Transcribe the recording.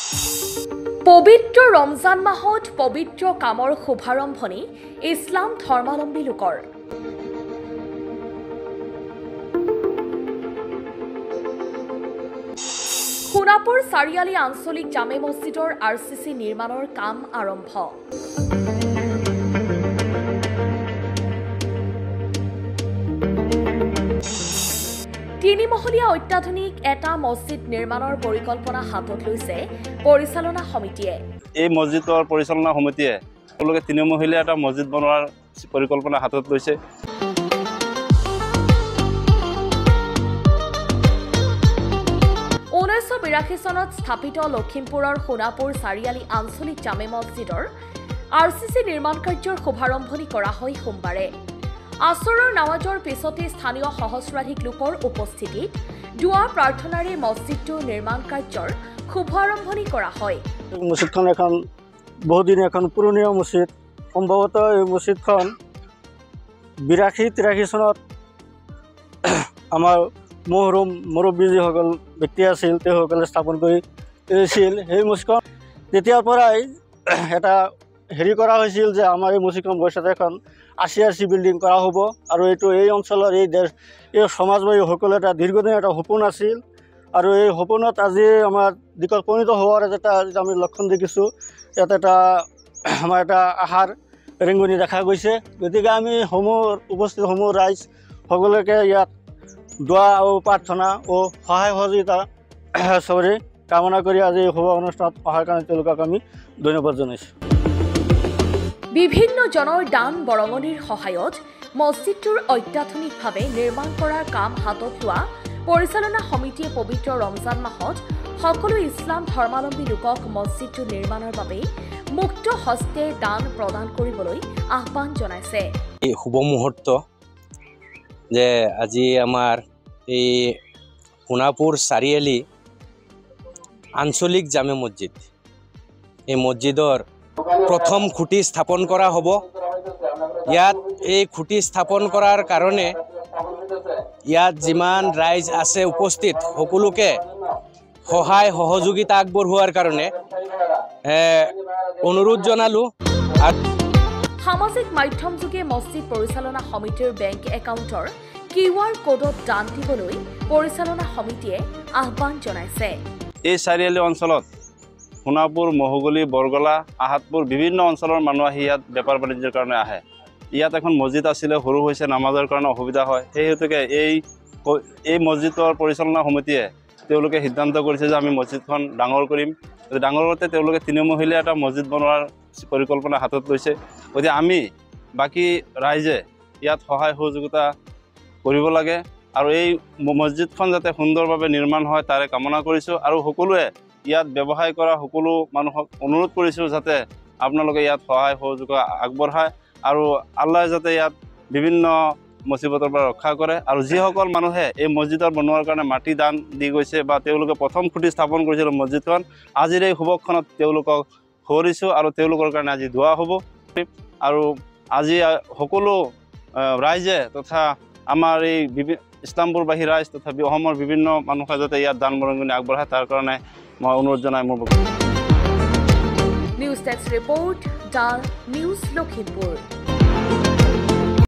পবিত্ৰ ৰমজান মাহত পবিত্ৰ কামৰ শুভাৰম্ভণি ইছলাম ধৰ্মাৱলম্বী লোকৰ। সোণাপুৰ চাৰিআলি আঞ্চলিক জামে মছজিদৰ RCC নিৰ্মাণৰ কাম আৰম্ভ। তিনিমহলীয়া অত্যাধুনিক এটা মছজিদ নিৰ্মাণৰ পৰিকল্পনা হাতত লৈছে পৰিচালনা সমিতিয়ে। এই মছজিদৰ পৰিচালনা সমিতিয়ে তেওঁলোকে তিনিমহলীয়া এটা মছজিদ বনোৱাৰ পৰিকল্পনা হাতত লৈছে। 1982 চনত স্থাপিত লখিমপুৰৰ সোণাপুৰ চাৰিআলি আঞ্চলিক জামে মছজিদৰ RCC নিৰ্মাণ কাৰ্যৰ শুভাৰম্ভণি কৰা হয় সোমবাৰে। আসৰৰ নামাজৰ পিছতে স্থানীয় সহস্ৰাধিক লোকৰ উপস্থিতিত দুৱা প্ৰাৰ্থনাৰে মছজিদটো নিৰ্মাণ কাৰ্যৰ শুভাৰম্ভণি কৰা হয়। মছজিদখন এখন বহুদিন এখন পুৰণীয়া মছজিদ। সম্ভৱতঃ এই মছজিদখন 82-83 চনত আমাৰ মহৰুম মুৰব্বী যিসকল ব্যক্তি আছিল তেওঁসকলে স্থাপন কৰিছিল। সেই মছজিদখন তেতিয়াৰ পৰাই এটা হেৰি কৰা হৈছিল যে আমাৰ এই মছজিদখন ভৱিষ্যতে এখন RCC বিল্ডিং কৰা হ'ব আৰু এই অঞ্চলৰ এই সমাজবাদীসকলে এটা দীৰ্ঘদিন এটা সপোন আছিল আৰু এই সপোনত আজি আমাৰ দিশত পৰিণত হোৱাৰ এটা আমি লক্ষণ দেখিছোঁ। ইয়াত এটা আমাৰ এটা আশাৰ ৰেঙনি দেখা গৈছে। গতিকে আমি উপস্থিত ৰাইজ সকলোকে ইয়াত দোৱা আৰু প্ৰাৰ্থনা ও সহায় সহযোগিতা কামনা কৰি আজি এই শুভ অনুষ্ঠানত অহাৰ কাৰণে তেওঁলোকক আমি ধন্যবাদ জনাইছোঁ। বিভিন্ন জনৰ দান বৰঙণিৰ সহায়ত মছজিদটোৰ অত্যাধুনিকভাৱে নিৰ্মাণ কৰাৰ কাম হাতত লোৱা পৰিচালনা সমিতিয়ে পবিত্ৰ ৰমজান মাহত সকলো ইছলাম ধৰ্মাৱলম্বী লোকক মছজিদটো নিৰ্মাণৰ বাবে মুক্ত হস্তে দান প্ৰদান কৰিবলৈ আহ্বান জনাইছে। এই শুভ মুহূৰ্ত যে আজি আমাৰ এই সোণাপুৰ চাৰিআলি আঞ্চলিক জামে মছজিদ এই মছজিদৰ প্ৰথম খুঁটি স্থাপন কৰা হ'ব। ইয়াত এই খুঁটি স্থাপন কৰাৰ কাৰণে ইয়াত যিমান ৰাইজ আছে উপস্থিত সকলোকে সহায় সহযোগিতা আগবঢ়োৱাৰ কাৰণে অনুৰোধ জনালোঁ। সামাজিক মাধ্যম যোগে মছজিদ পৰিচালনা সমিতিৰ বেংক একাউণ্টৰ QR কোডত দান দিবলৈ পৰিচালনা সমিতিয়ে আহ্বান জনাইছে। এই চাৰিআলি অঞ্চলত সোণাপুৰ, মহুগলী, বৰগলা, আহাতপুৰ বিভিন্ন অঞ্চলৰ মানুহ আহি ইয়াত বেপাৰ বাণিজ্যৰ কাৰণে আহে। ইয়াত এখন মছজিদ আছিলে, সৰু হৈছে, নামাজৰ কাৰণে অসুবিধা হয়। সেই হেতুকে এই মছজিদৰ পৰিচালনা সমিতিয়ে তেওঁলোকে সিদ্ধান্ত কৰিছে যে আমি মছজিদখন ডাঙৰ কৰিম। ডাঙৰ কৰোঁতে তেওঁলোকে তিনিমহলীয়া এটা মছজিদ বনোৱাৰ পৰিকল্পনা হাতত লৈছে। গতিকে আমি বাকী ৰাইজে ইয়াত সহায় সহযোগিতা কৰিব লাগে আৰু এই মছজিদখন যাতে সুন্দৰভাৱে নিৰ্মাণ হয় তাৰে কামনা কৰিছোঁ। আৰু সকলোৱে ইয়াত ব্যৱসায় কৰা সকলো মানুহক অনুৰোধ কৰিছোঁ যাতে আপোনালোকে ইয়াত সহায় সহযোগিতা আগবঢ়ায় আৰু আল্লাহে যাতে ইয়াত বিভিন্ন মুচিবতৰ পৰা ৰক্ষা কৰে। আৰু যিসকল মানুহে এই মছজিদৰ বনোৱাৰ কাৰণে মাটি দান দি গৈছে বা তেওঁলোকে প্ৰথম খুঁটি স্থাপন কৰিছিল মছজিদখন, আজিৰ এই শুভক্ষণত তেওঁলোকক সুঁৱৰিছোঁ আৰু তেওঁলোকৰ কাৰণে আজি দোৱা হ'ব। আৰু আজি সকলো ৰাইজে তথা আমাৰ এই ইছলামপুৰবাসী ৰাইজ তথা অসমৰ বিভিন্ন মানুহে যাতে ইয়াত দান বৰঙণি আগবঢ়ায় তাৰ কাৰণে মই অনুৰোধ জনাই মোৰ news desk report, the news Lakhimpur.